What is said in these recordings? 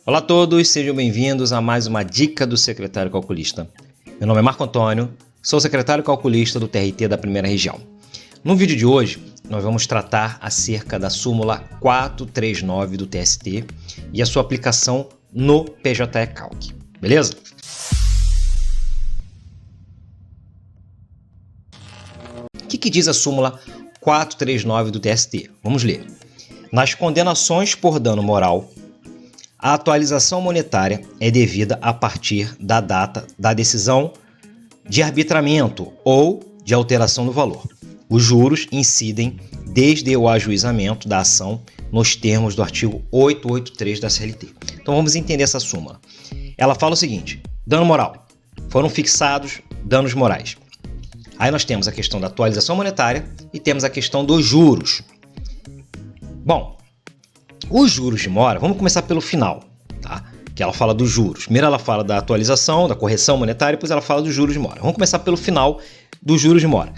Olá a todos, sejam bem-vindos a mais uma dica do secretário calculista. Meu nome é Marco Antônio, sou secretário calculista do TRT da Primeira Região. No vídeo de hoje, nós vamos tratar acerca da súmula 439 do TST e a sua aplicação no PJE Calc, beleza? O que diz a súmula 439 do TST? Vamos ler. Nas condenações por dano moral, a atualização monetária é devida a partir da data da decisão de arbitramento ou de alteração do valor. Os juros incidem desde o ajuizamento da ação nos termos do artigo 883 da CLT. Então vamos entender essa súmula. Ela fala o seguinte: dano moral. Foram fixados danos morais. Aí nós temos a questão da atualização monetária e temos a questão dos juros. Bom, os juros de mora, vamos começar pelo final, tá? Que ela fala dos juros. Primeiro ela fala da atualização, da correção monetária, depois ela fala dos juros de mora. Vamos começar pelo final dos juros de mora.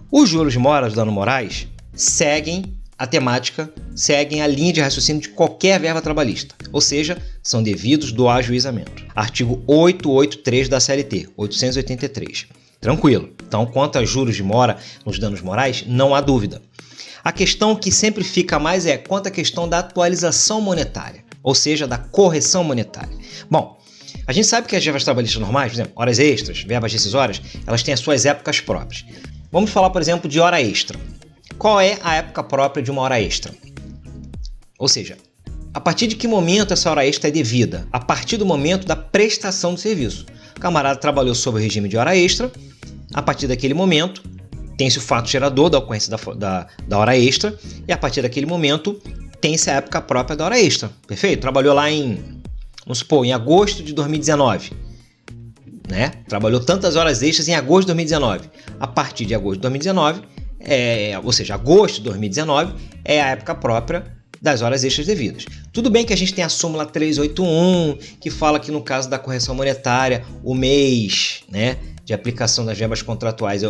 Os juros de mora, os danos morais, seguem a temática, seguem a linha de raciocínio de qualquer verba trabalhista, ou seja, são devidos do ajuizamento. Artigo 883 da CLT, 883. Tranquilo. Então, quanto a juros de mora nos danos morais, não há dúvida. A questão que sempre fica mais é quanto à questão da atualização monetária, ou seja, da correção monetária. Bom, a gente sabe que as verbas trabalhistas normais, por exemplo, horas extras, verbas rescisórias, elas têm as suas épocas próprias. Vamos falar, por exemplo, de hora extra. Qual é a época própria de uma hora extra? Ou seja, a partir de que momento essa hora extra é devida? A partir do momento da prestação do serviço. O camarada trabalhou sob o regime de hora extra, a partir daquele momento tem-se o fato gerador da ocorrência da hora extra e a partir daquele momento tem-se a época própria da hora extra. Perfeito? Trabalhou lá vamos supor, em agosto de 2019. Né? Trabalhou tantas horas extras em agosto de 2019. A partir de agosto de 2019, ou seja, agosto de 2019 é a época própria das horas extras devidas. Tudo bem que a gente tem a súmula 381, que fala que no caso da correção monetária, o mês, né, de aplicação das verbas contratuais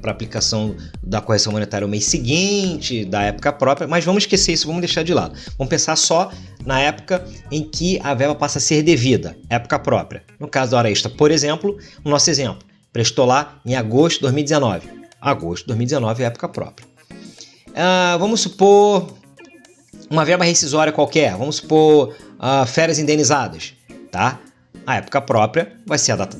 para aplicação da correção monetária o mês seguinte, da época própria, mas vamos esquecer isso, vamos deixar de lado. Vamos pensar só na época em que a verba passa a ser devida, época própria. No caso da hora extra, por exemplo, o nosso exemplo, prestou lá em agosto de 2019. Agosto de 2019 é época própria. Vamos supor uma verba rescisória qualquer, vamos supor férias indenizadas, tá? A época própria vai ser a data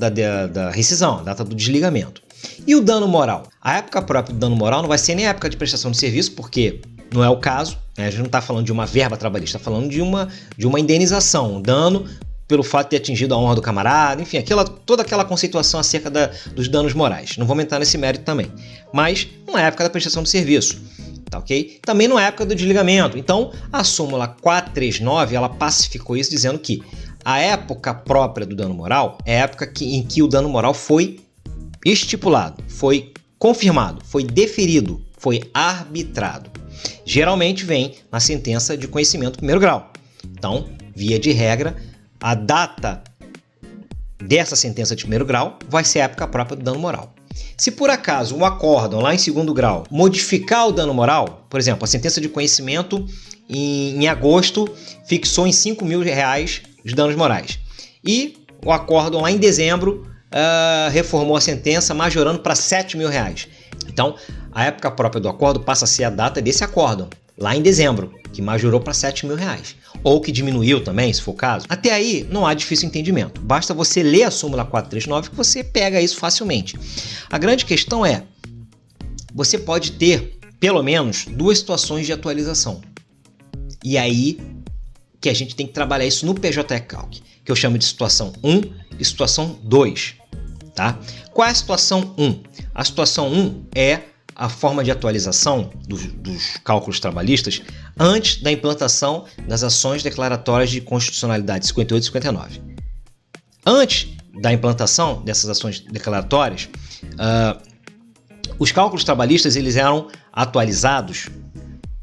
da rescisão, a data do desligamento. E o dano moral? A época própria do dano moral não vai ser nem a época de prestação de serviço, porque não é o caso, né? A gente não está falando de uma verba trabalhista, está falando de uma indenização, um dano pelo fato de ter atingido a honra do camarada, enfim, toda aquela conceituação acerca dos danos morais. Não vou entrar nesse mérito também. Mas não é a época da prestação de serviço. Tá, ok? Também não é a época do desligamento. Então, a súmula 439, ela pacificou isso dizendo que a época própria do dano moral é a época em que o dano moral foi estipulado, foi confirmado, foi deferido, foi arbitrado. Geralmente vem na sentença de conhecimento do primeiro grau. Então, via de regra, a data dessa sentença de primeiro grau vai ser a época própria do dano moral. Se por acaso o acórdão lá em segundo grau modificar o dano moral, por exemplo, a sentença de conhecimento em agosto fixou em R$5.000 de danos morais e o acórdão lá em dezembro reformou a sentença majorando para R$7.000. Então, a época própria do acórdão passa a ser a data desse acórdão, lá em dezembro, que majorou para R$7.000, ou que diminuiu também, se for o caso. Até aí, não há difícil entendimento. Basta você ler a súmula 439 que você pega isso facilmente. A grande questão é, você pode ter, pelo menos, duas situações de atualização. E aí, que a gente tem que trabalhar isso no PJE Calc, que eu chamo de situação 1 e situação 2. Tá? Qual é a situação 1? A situação 1 é a forma de atualização dos cálculos trabalhistas antes da implantação das ações declaratórias de constitucionalidade 58 e 59. Antes da implantação dessas ações declaratórias, os cálculos trabalhistas eles eram atualizados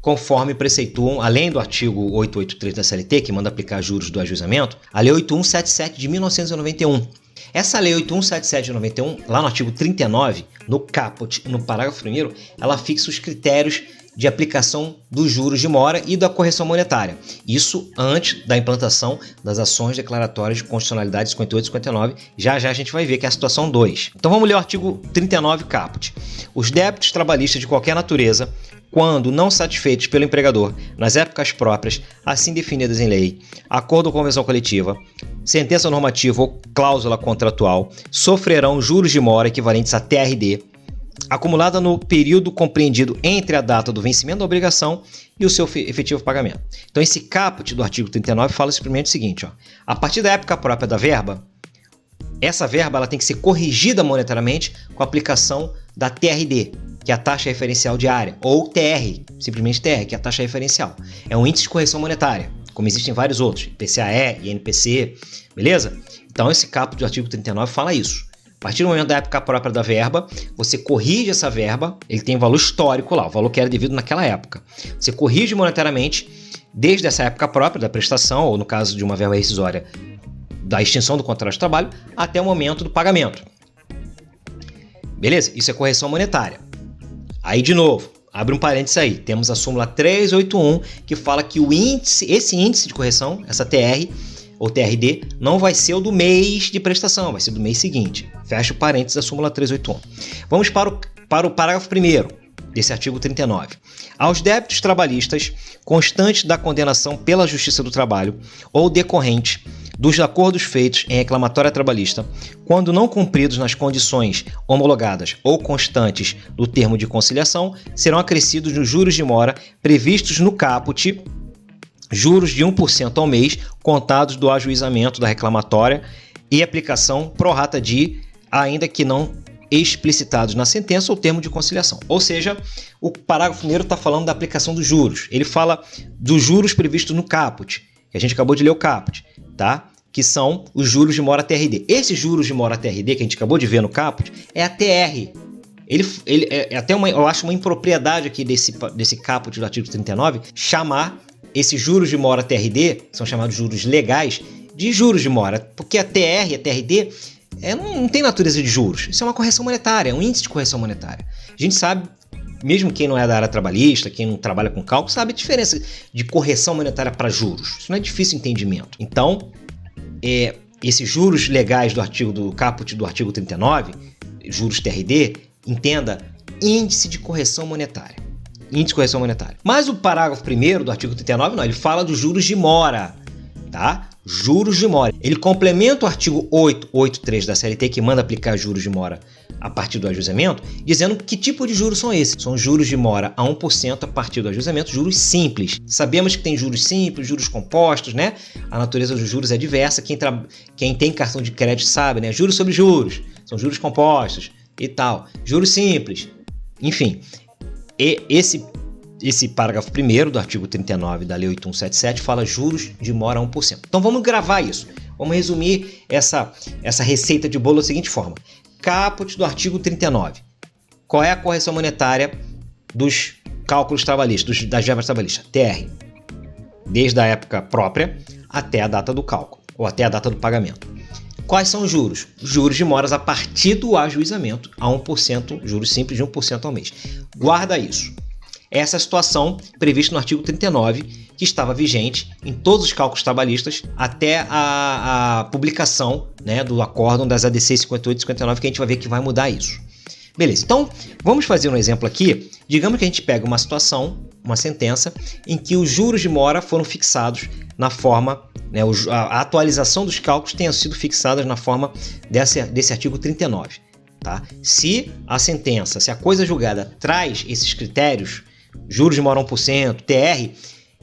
conforme preceituam, além do artigo 883 da CLT, que manda aplicar juros do ajuizamento, a Lei 8177 de 1991. Essa Lei 8177 de 91, lá no artigo 39, no caput, no parágrafo 1º, ela fixa os critérios de aplicação dos juros de mora e da correção monetária. Isso antes da implantação das ações declaratórias de constitucionalidade 58 e 59. Já a gente vai ver que é a situação 2. Então vamos ler o artigo 39 caput. Os débitos trabalhistas de qualquer natureza, quando não satisfeitos pelo empregador nas épocas próprias, assim definidas em lei, acordo ou convenção coletiva, sentença normativa ou cláusula contratual, sofrerão juros de mora equivalentes a TRD, acumulada no período compreendido entre a data do vencimento da obrigação e o seu efetivo pagamento. Então esse caput do artigo 39 fala simplesmente o seguinte, ó, a partir da época própria da verba, essa verba ela tem que ser corrigida monetariamente com a aplicação da TRD, que é a taxa referencial diária, ou TR, simplesmente TR, que é a taxa referencial. É um índice de correção monetária, como existem vários outros, IPCAE, INPC, beleza? Então esse caput do artigo 39 fala isso. A partir do momento da época própria da verba, você corrige essa verba, ele tem valor histórico lá, o valor que era devido naquela época. Você corrige monetariamente desde essa época própria da prestação, ou no caso de uma verba rescisória, da extinção do contrato de trabalho, até o momento do pagamento. Beleza? Isso é correção monetária. Aí, de novo, abre um parênteses aí, temos a súmula 381, que fala que esse índice de correção, essa TR, ou TRD, não vai ser o do mês de prestação, vai ser do mês seguinte. Fecha o parênteses da súmula 381. Vamos para o parágrafo 1º desse artigo 39. Aos débitos trabalhistas constantes da condenação pela Justiça do Trabalho ou decorrente dos acordos feitos em reclamatória trabalhista, quando não cumpridos nas condições homologadas ou constantes do termo de conciliação, serão acrescidos nos juros de mora previstos no caput, juros de 1% ao mês, contados do ajuizamento da reclamatória e aplicação pro rata de, ainda que não explicitados na sentença ou termo de conciliação. Ou seja, o parágrafo 1º está falando da aplicação dos juros. Ele fala dos juros previstos no caput, que a gente acabou de ler o caput, tá? Que são os juros de mora TRD. Esses juros de mora TRD que a gente acabou de ver no caput é a TR. Ele é até eu acho uma impropriedade aqui desse caput do artigo 39 chamar esses juros de mora TRD, são chamados juros legais, de juros de mora, porque a TR, a TRD, não tem natureza de juros. Isso é uma correção monetária, é um índice de correção monetária. A gente sabe, mesmo quem não é da área trabalhista, quem não trabalha com cálculo, sabe a diferença de correção monetária para juros. Isso não é difícil entendimento. Então, esses juros legais do caput do artigo 39, juros TRD, entenda, índice de correção monetária. Índice de correção monetária. Mas o parágrafo 1º do artigo 39, não, ele fala dos juros de mora, tá? Juros de mora. Ele complementa o artigo 883 da CLT, que manda aplicar juros de mora a partir do ajuizamento, dizendo que tipo de juros são esses. São juros de mora a 1% a partir do ajuizamento, juros simples. Sabemos que tem juros simples, juros compostos, né? A natureza dos juros é diversa. Quem tem cartão de crédito sabe, né? Juros sobre juros, são juros compostos e tal. Juros simples, enfim. E esse parágrafo 1º do artigo 39 da Lei 8177 fala juros de mora a 1%. Então vamos gravar isso. Vamos resumir essa receita de bolo da seguinte forma. Caput do artigo 39. Qual é a correção monetária dos cálculos trabalhistas, das verbas trabalhistas? TR. Desde a época própria até a data do cálculo, ou até a data do pagamento. Quais são os juros? Juros de moras a partir do ajuizamento a 1%, juros simples de 1% ao mês. Guarda isso. Essa é a situação prevista no artigo 39, que estava vigente em todos os cálculos trabalhistas até a publicação, né, do acórdão das ADC 58 e 59, que a gente vai ver que vai mudar isso. Beleza, então vamos fazer um exemplo aqui. Digamos que a gente pega uma situação, uma sentença, em que os juros de mora foram fixados na forma, né, a atualização dos cálculos tenha sido fixada na forma desse artigo 39. Tá? Se a sentença, se a coisa julgada traz esses critérios, juros de mora 1%, TR,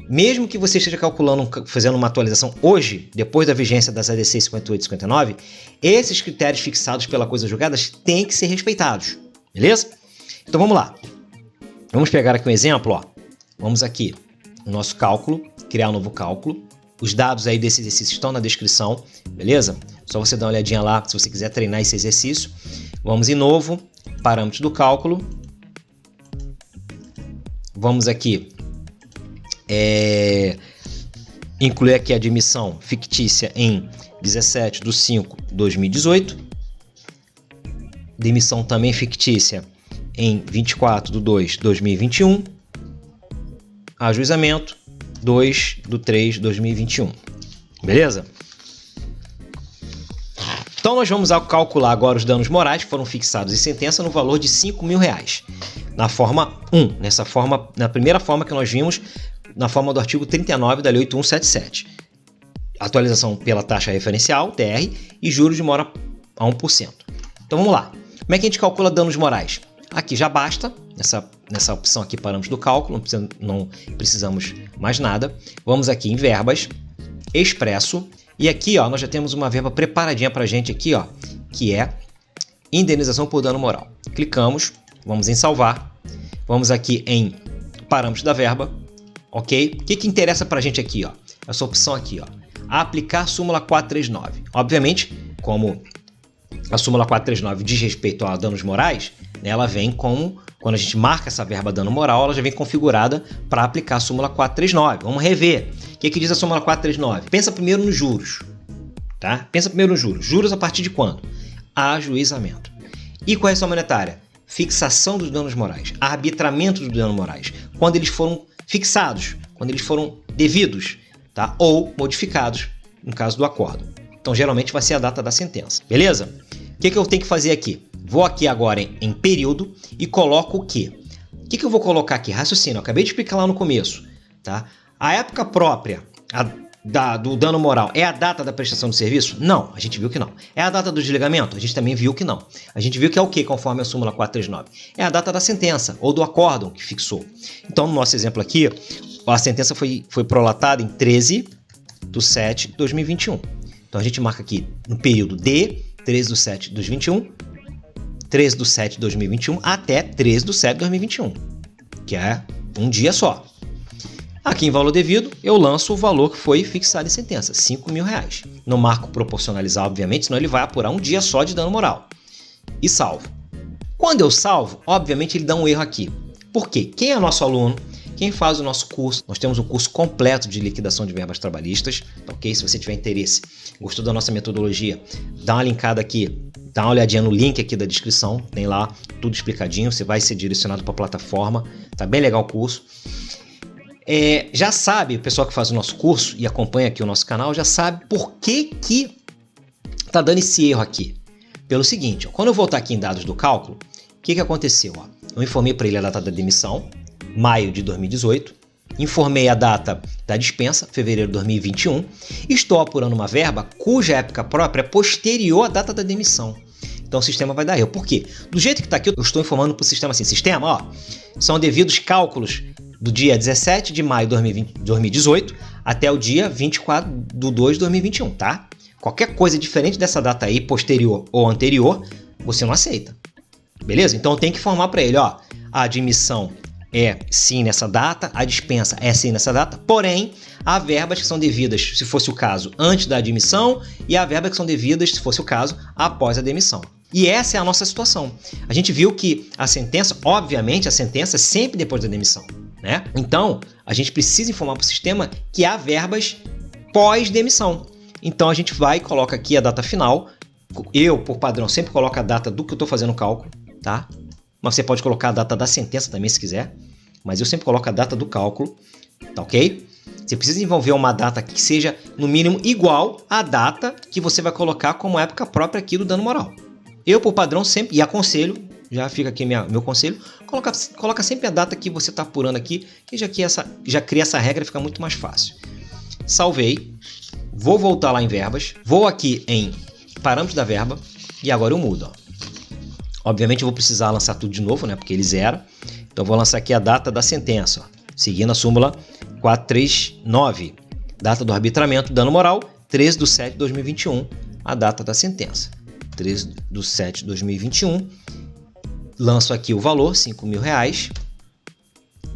mesmo que você esteja fazendo uma atualização hoje, depois da vigência das ADC 58 e 59, esses critérios fixados pela coisa julgada têm que ser respeitados, beleza? Então vamos lá. Vamos pegar aqui um exemplo, ó. Vamos aqui no nosso cálculo, criar um novo cálculo. Os dados aí desse exercício estão na descrição, beleza? Só você dar uma olhadinha lá se você quiser treinar esse exercício. Vamos em novo, parâmetros do cálculo. Vamos aqui incluir aqui a admissão fictícia em 17/5/2018. Demissão também fictícia em 24/2/2021. ajuizamento 2/3/2021. Beleza? Então nós vamos calcular agora os danos morais que foram fixados em sentença no valor de R$5.000. Na forma 1, na primeira forma que nós vimos, na forma do artigo 39 da Lei 8177. Atualização pela taxa referencial, TR, e juros de mora a 1%. Então vamos lá. Como é que a gente calcula danos morais? Aqui já basta, nessa opção aqui parâmetros do cálculo, não precisamos mais nada. Vamos aqui em verbas, expresso, e aqui ó, nós já temos uma verba preparadinha para a gente aqui, ó, que é indenização por dano moral. Clicamos, vamos em salvar, vamos aqui em parâmetros da verba, ok? O que interessa para a gente aqui, ó? Essa opção aqui, ó, aplicar súmula 439. Obviamente, como a súmula 439 diz respeito a danos morais, né, ela vem como, quando a gente marca essa verba dano moral, ela já vem configurada para aplicar a súmula 439. Vamos rever. O que diz a súmula 439? Pensa primeiro nos juros, tá? Pensa primeiro nos juros. Juros a partir de quando? Ajuizamento. E correção monetária? Fixação dos danos morais, arbitramento dos danos morais, quando eles foram fixados, quando eles foram devidos, tá? Ou modificados, no caso do acordo. Então, geralmente vai ser a data da sentença, beleza? O que eu tenho que fazer aqui? Vou aqui agora em período e coloco o quê? O que eu vou colocar aqui? Raciocínio, eu acabei de explicar lá no começo, tá? A época própria do dano moral é a data da prestação do serviço? Não, a gente viu que não. É a data do desligamento? A gente também viu que não. A gente viu que é o que conforme a súmula 439? É a data da sentença ou do acórdão que fixou. Então, no nosso exemplo aqui, a sentença foi prolatada em 13/7/2021. Então, a gente marca aqui no período de 13/7/2021, 13/7/2021 até 13/7/2021, que é um dia só. Aqui em valor devido, eu lanço o valor que foi fixado em sentença, R$5.000. Não marco proporcionalizar, obviamente, senão ele vai apurar um dia só de dano moral. E salvo. Quando eu salvo, obviamente ele dá um erro aqui. Por quê? Quem é nosso aluno? Quem faz o nosso curso? Nós temos um curso completo de liquidação de verbas trabalhistas, ok? Se você tiver interesse, gostou da nossa metodologia, dá uma linkada aqui, dá uma olhadinha no link aqui da descrição, tem lá tudo explicadinho, você vai ser direcionado para a plataforma, tá bem legal o curso. Já sabe, o pessoal que faz o nosso curso e acompanha aqui o nosso canal, já sabe por que tá dando esse erro aqui. Pelo seguinte, ó, quando eu voltar aqui em dados do cálculo, o que aconteceu? Ó? Eu informei para ele a data da demissão, maio de 2018, informei a data da dispensa, fevereiro de 2021, e estou apurando uma verba cuja época própria é posterior à data da demissão. Então o sistema vai dar erro. Por quê? Do jeito que está aqui, eu estou informando para o sistema assim, sistema, ó, são devidos cálculos do dia 17 de maio de 2018 até o dia 24/2/2021, tá? Qualquer coisa diferente dessa data aí, posterior ou anterior, você não aceita. Beleza? Então tem que informar para ele, ó, a admissão é sim nessa data, a dispensa é sim nessa data, porém, há verbas que são devidas, se fosse o caso, antes da admissão, e há verbas que são devidas, se fosse o caso, após a demissão. E essa é a nossa situação. A gente viu que a sentença, obviamente, a sentença é sempre depois da demissão, né? Então, a gente precisa informar para o sistema que há verbas pós-demissão. Então, a gente vai e coloca aqui a data final. Eu, por padrão, sempre coloco a data do que eu estou fazendo o cálculo, tá? Mas você pode colocar a data da sentença também, se quiser. Mas eu sempre coloco a data do cálculo, tá ok? Você precisa envolver uma data que seja, no mínimo, igual à data que você vai colocar como época própria aqui do dano moral. Eu, por padrão, sempre, e aconselho, já fica aqui meu conselho, coloca sempre a data que você está apurando aqui, que já cria essa regra e fica muito mais fácil. Salvei, vou voltar lá em verbas, vou aqui em parâmetros da verba, e agora eu mudo, ó. Obviamente eu vou precisar lançar tudo de novo, né? Porque ele zera. Então eu vou lançar aqui a data da sentença, ó, seguindo a súmula 439. Data do arbitramento, dano moral, 13/7/2021, a data da sentença. 13/7/2021. Lanço aqui o valor, R$5.000.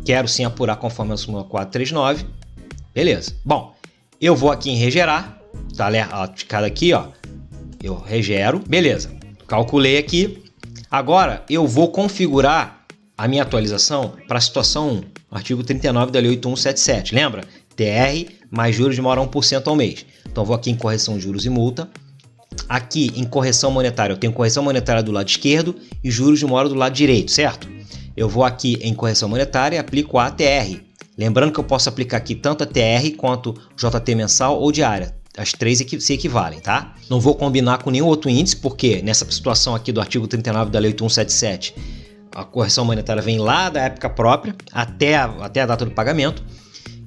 Quero sim apurar conforme a súmula 439. Beleza. Bom, eu vou aqui em regerar. Tá ticado aqui, ó. Eu regero. Beleza. Calculei aqui. Agora, eu vou configurar a minha atualização para a situação 1, artigo 39 da Lei 8177. Lembra? TR mais juros de mora 1% ao mês. Então, vou aqui em correção de juros e multa. Aqui, em correção monetária, eu tenho correção monetária do lado esquerdo e juros de mora do lado direito, certo? Eu vou aqui em correção monetária e aplico a ATR, Lembrando que eu posso aplicar aqui tanto a TR quanto JT mensal ou diária. As três se equivalem, tá? Não vou combinar com nenhum outro índice, porque nessa situação aqui do artigo 39 da Lei 8177, a correção monetária vem lá da época própria até a data do pagamento.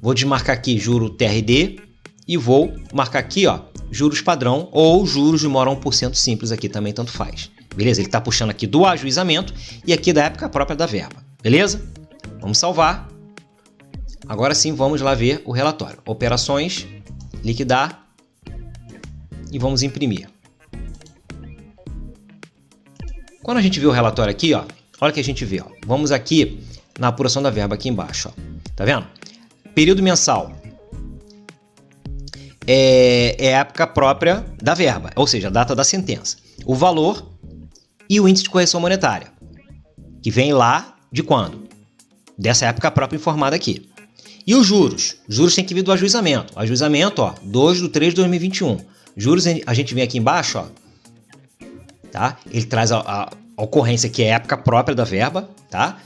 Vou desmarcar aqui juro TRD e vou marcar aqui, ó, juros padrão ou juros de mora 1% simples aqui, também tanto faz. Beleza? Ele está puxando aqui do ajuizamento e aqui da época própria da verba. Beleza? Vamos salvar. Agora sim, vamos lá ver o relatório. Operações, liquidar e vamos imprimir. Quando a gente vê o relatório aqui, ó, olha o que a gente vê. Ó. Vamos aqui na apuração da verba aqui embaixo. Ó. Tá vendo? Período mensal é a época própria da verba, ou seja, a data da sentença. O valor e o índice de correção monetária, que vem lá de quando? Dessa época própria informada aqui. E os juros? Os juros tem que vir do ajuizamento. Ajuizamento, ó, 2/3/2021. Juros, a gente vem aqui embaixo, ó, tá? Ele traz a ocorrência que é a época própria da verba, tá?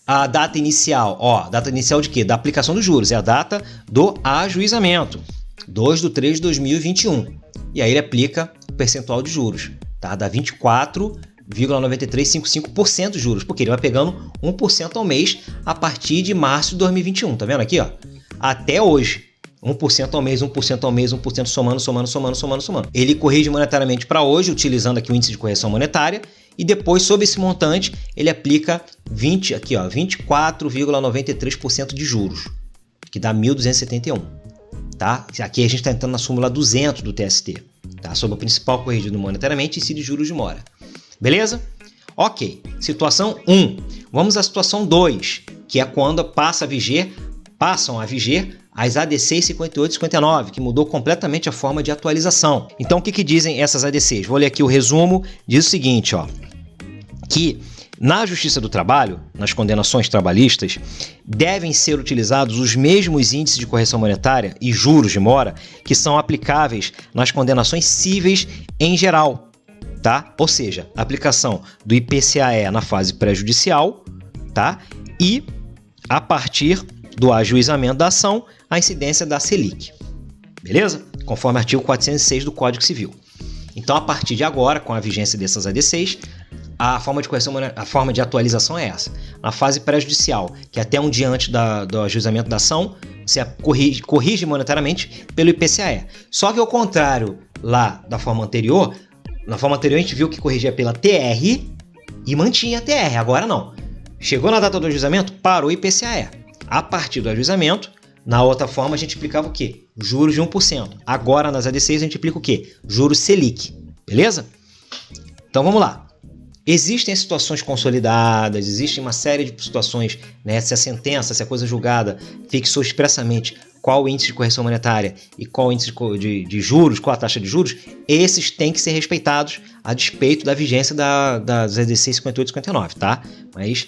A data inicial, ó, data inicial de quê? Da aplicação dos juros, é a data do ajuizamento, 2/3/2021. E aí ele aplica o percentual de juros, tá? Dá 24,9355% de juros, porque ele vai pegando 1% ao mês a partir de março de 2021, tá vendo aqui, ó? Até hoje. 1% ao mês, 1% ao mês, 1% somando. Ele corrige monetariamente para hoje, utilizando aqui o índice de correção monetária, e depois, sobre esse montante, ele aplica 24,93% de juros, que dá 1.271. Tá? Aqui a gente está entrando na súmula 200 do TST, tá? Sobre o principal corrigido monetariamente e incide juros de mora. Beleza? Ok. Situação 1. Vamos à situação 2, que é quando passam a viger as ADCs 58 e 59, que mudou completamente a forma de atualização. Então, o que dizem essas ADCs? Vou ler aqui o resumo. Diz o seguinte, ó, que na Justiça do Trabalho, nas condenações trabalhistas, devem ser utilizados os mesmos índices de correção monetária e juros de mora que são aplicáveis nas condenações cíveis em geral, tá? Ou seja, a aplicação do IPCAE na fase pré-judicial, tá? E a partir do ajuizamento da ação, a incidência da Selic. Beleza? Conforme o artigo 406 do Código Civil. Então, a partir de agora, com a vigência dessas ADCs, a forma de correção, a forma de atualização é essa. Na fase pré-judicial, que é até um dia antes do ajuizamento da ação, você corrige monetariamente pelo IPCAE. Só que ao contrário lá da forma anterior, na forma anterior a gente viu que corrigia pela TR e mantinha a TR. Agora não. Chegou na data do ajuizamento, parou o IPCAE. A partir do ajuizamento, na outra forma, a gente aplicava o quê? Juros de 1%. Agora, nas ADCs, a gente aplica o quê? Juros Selic. Beleza? Então, vamos lá. Existem situações consolidadas, existe uma série de situações, né? Se a sentença, se a coisa julgada fixou expressamente qual o índice de correção monetária e qual o índice de juros, qual a taxa de juros, esses têm que ser respeitados a despeito da vigência das ADCs 58 e 59, tá? Mas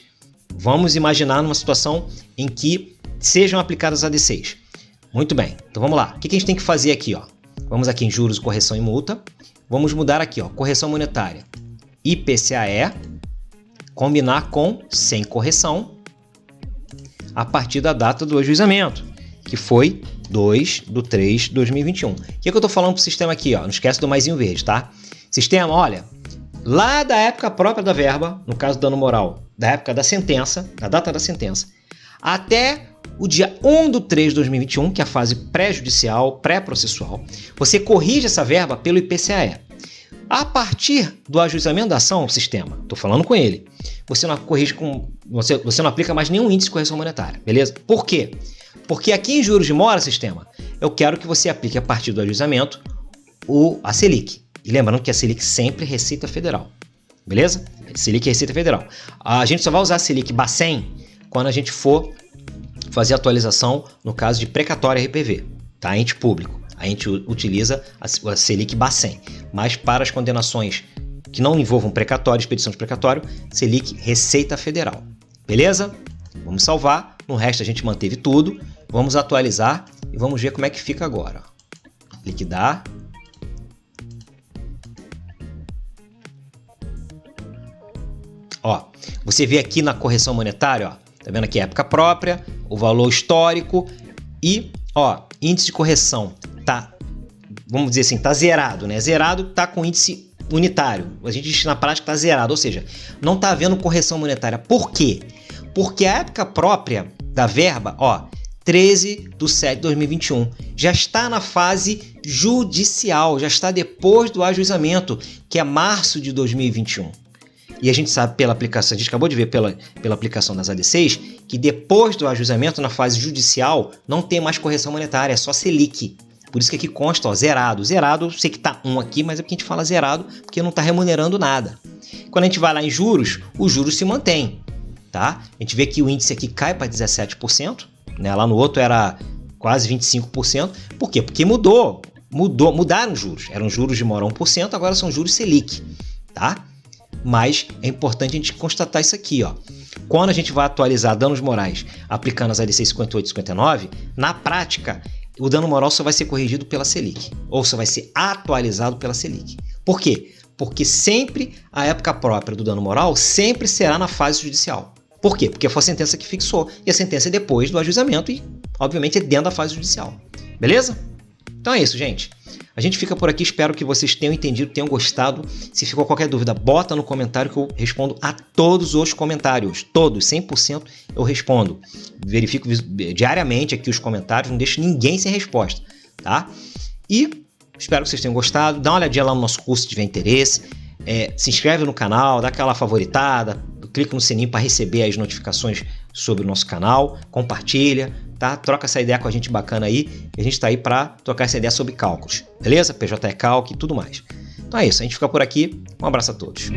vamos imaginar numa situação em que sejam aplicadas as ADCs. Muito bem, então vamos lá. O que a gente tem que fazer aqui? Ó? Vamos aqui em juros, correção e multa. Vamos mudar aqui, ó, correção monetária. IPCAE, combinar com sem correção, a partir da data do ajuizamento, que foi 2/3/2021. O que eu estou falando para o sistema aqui? Ó? Não esquece do maisinho verde, tá? Sistema, olha, lá da época própria da verba, no caso do dano moral, da época da sentença, da data da sentença, até o dia 1/3/2021, que é a fase pré-judicial, pré-processual, você corrige essa verba pelo IPCAE. A partir do ajuizamento da ação, o sistema, estou falando com ele, você não corrige você não aplica mais nenhum índice de correção monetária, beleza? Por quê? Porque aqui em juros de mora, sistema, eu quero que você aplique a partir do ajuizamento a Selic. E lembrando que a Selic sempre é Receita Federal, beleza? Selic é Receita Federal. A gente só vai usar a Selic Bacen quando a gente for fazer atualização no caso de precatório RPV, tá? Ente público. A gente utiliza a Selic Bacen. Mas para as condenações que não envolvam precatório, expedição de precatório, Selic Receita Federal. Beleza? Vamos salvar. No resto a gente manteve tudo. Vamos atualizar e vamos ver como é que fica agora. Liquidar. Ó, você vê aqui na correção monetária, ó, tá vendo aqui época própria, o valor histórico e, ó, índice de correção tá, vamos dizer assim, tá zerado, né? Zerado tá com índice unitário. A gente diz na prática tá zerado, ou seja, não tá havendo correção monetária. Por quê? Porque a época própria da verba, ó, 13/7/2021, já está na fase judicial, já está depois do ajuizamento, que é março de 2021. E a gente sabe pela aplicação, a gente acabou de ver pela aplicação das AD6, que depois do ajuizamento, na fase judicial, não tem mais correção monetária, é só Selic. Por isso que aqui consta, ó, zerado. Zerado, sei que tá 1 aqui, mas é porque a gente fala zerado, porque não está remunerando nada. Quando a gente vai lá em juros, os juros se mantêm, tá? A gente vê que o índice aqui cai para 17%, né? Lá no outro era quase 25%. Por quê? Porque mudaram os juros. Eram juros de mora 1%, agora são juros Selic, tá? Mas é importante a gente constatar isso aqui, ó. Quando a gente vai atualizar danos morais aplicando as AD6 58 e 59, na prática, o dano moral só vai ser corrigido pela Selic, ou só vai ser atualizado pela Selic. Por quê? Porque sempre a época própria do dano moral sempre será na fase judicial. Por quê? Porque foi a sentença que fixou, e a sentença é depois do ajuizamento e, obviamente, é dentro da fase judicial. Beleza? Então é isso, gente. A gente fica por aqui, espero que vocês tenham entendido, tenham gostado. Se ficou qualquer dúvida, bota no comentário que eu respondo a todos os comentários. Todos, 100% eu respondo. Verifico diariamente aqui os comentários, não deixo ninguém sem resposta, tá? E espero que vocês tenham gostado. Dá uma olhadinha lá no nosso curso se tiver interesse. Se inscreve no canal, dá aquela favoritada, clica no sininho para receber as notificações sobre o nosso canal, compartilha, tá? Troca essa ideia com a gente bacana aí, e a gente está aí para trocar essa ideia sobre cálculos, beleza? PJE Calc e tudo mais. Então é isso, a gente fica por aqui, um abraço a todos.